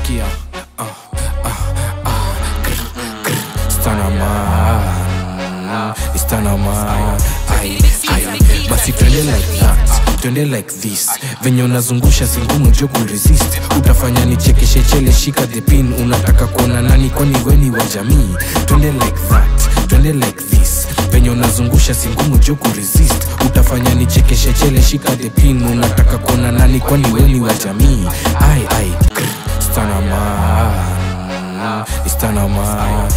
Skia Istanaman basi twende like that, twende like this. Venye unazungusha singumu jo kuresist. Utafanya nichekeshe chele, shika the pin. Unataka kuona nani kwani weni wa jamii? Twende like that, twende like this. Venye unazungusha singumu jo kuresist. Utafanya nichekeshe chele, shika the pin. Unataka kuona nani kwani weni wa jamii? Ai Istanaman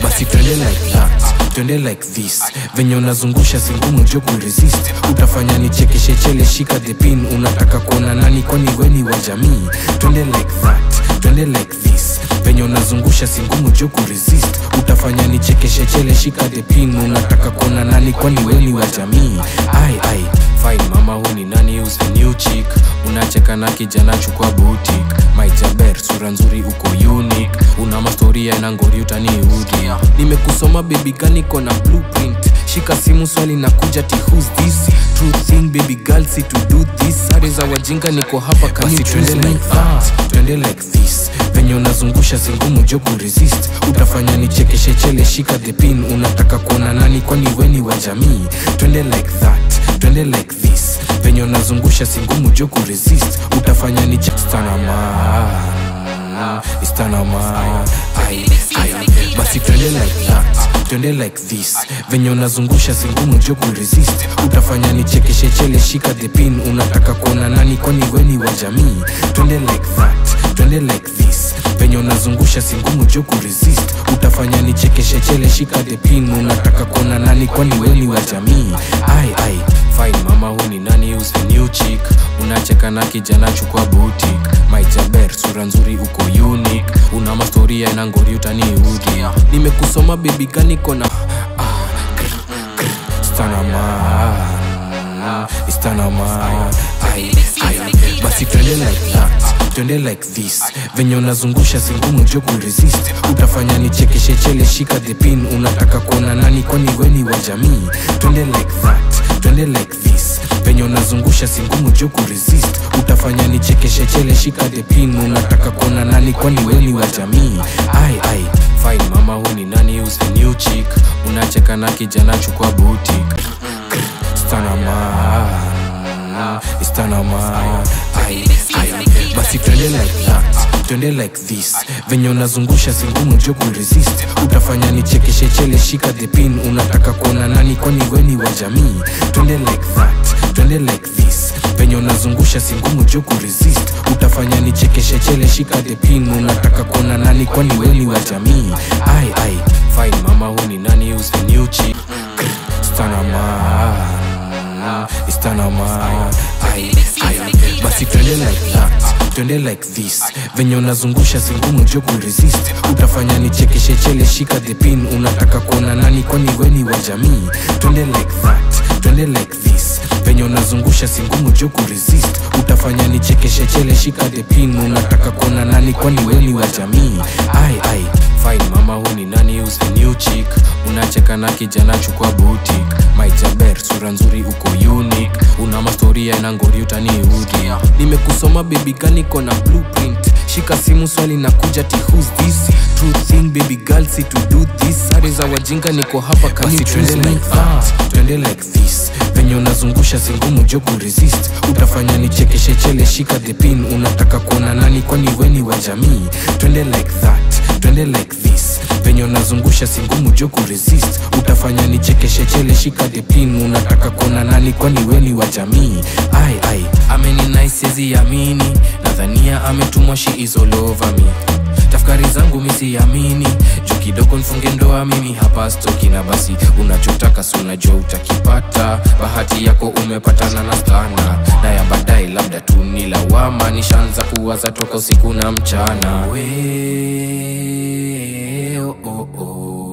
basi twende like that, twende like this. Venye unazungusha singumu jo kuresist. Utafanya nichekeshe chele, shika the pin. Unataka kuona nani kwani weni wa jamii? Twende like that, twende like this. Venye unazungusha singumu jo kuresist. Utafanya nichekeshe chele, shika the pin. Unataka kuona nani kwani weni wa jamii? Ai fine mama, huu ni nani? Who's the new chick? Unacheka na kijana, chukua boutique. My Jaber, sura nzuri uko unique. Una mastoria ina ngori utaniudi. Nimekusoma baby gani kona blueprint. Shika simu swali na kuja ti who's this? True thing baby girl, see to do this. Sare za wajinga niko hapa kama twende like that, twende like this. Venye unazungusha singumu jo kuresist. Utafanya nichekeshe chele, shika the pin. Unataka kuona nani kwani weni wa jamii? Twende like that, twende like this. Venye unazungusha singumu jo kuresist. Utafanya Istanaman basi twende like that, twende like this. Venye unazungusha singumu jo kuresist. Utafanya nichekeshe chele, shika the pin. Unataka kuona nani kwani weni wa jamii? Twende like that, twende like this. Venye unazungusha singumu jo kuresist. Utafanya nichekeshe chele, shika the pin. Unataka kuona nani kwani weni wa jamii? Ai fine mama, huu ni nani? Who's the new chick? Unacheka na kijana, chukua boutique. My Jaber, sura nzuri uko unique. Una mastoria ina ngori utaniudi. Nimekusoma baby gani kona Istanaman basi twende like that, twende like this. Venye unazungusha singumu jo kuresist. Utafanya nichekeshe chele, shika the pin. Unataka kuona nani kwani weni wa jamii? Twende like that, twende like this. Venye unazungusha singumu jo kuresist. Utafanya nichekeshe chele, shika the pin. Unataka kuona nani kwani weni wa jamii? Ai fine mama, huu ni nani? Who's the new chick? Unacheka na kijana, chukua boutique. Istanaman basi twende like that, twende like this. Venye unazungusha singumu jo kuresist. Utafanya nichekeshe chele, shika the pin. Unataka kuona nani kwani weni wa jamii? Twende like that, twende like this. Venye unazungusha singumu jo kuresist. Utafanya nichekeshe chele, shika the pin. Unataka kuona nani kwani weni wa jamii? Ai fine mama, huu ni nani? Who's the new chick? Istanaman basi twende like that, twende like this. Venye unazungusha singumu jo kuresist. Utafanya nichekeshe chele, shika the pin. Unataka kuona nani kwani weni wa jamii? Twende like that, twende like this. Venye unazungusha singumu jo kuresist. Utafanya nichekeshe chele, shika the pin. Unataka kuona nani kwani weni wa jamii? Ai fine mama, huu ni nani? Who's the new chick? Unacheka na kijana, chukua boutique. My Jaber, sura nzuri uko unique. Una mastoria ina ngori utaniudi. Nimekusoma baby gani kona blueprint. Shika simu swali na kuja ti who's this? True thing baby girl, see to do this. Sare za wajinga niko hapa kama twende like that, twende like this. Venye unazungusha singumu jo kuresist. Utafanya nichekeshe chele, shika the pin. Unataka kuona nani kwani weni wa jamii? Twende like that, twende like this. Venye unazungusha singumu jo kuresist. Utafanya nichekeshe chele, shika the pin. Unataka kuona nani kwani weni wa jamii? Ai ameni nice sezi amini. Nadhania ametumwa, she is all over me. Tafakari zangu misi amini. Juu kidogo nfunge ndoa, mimi hapa stoki. Na basi unachotaka si unajua utakipata. Bahati yako umepatana na stana. Na ya baadaye labda tu ni lawama. Nishaanza kuwaza toka usiku na mchana. Oh.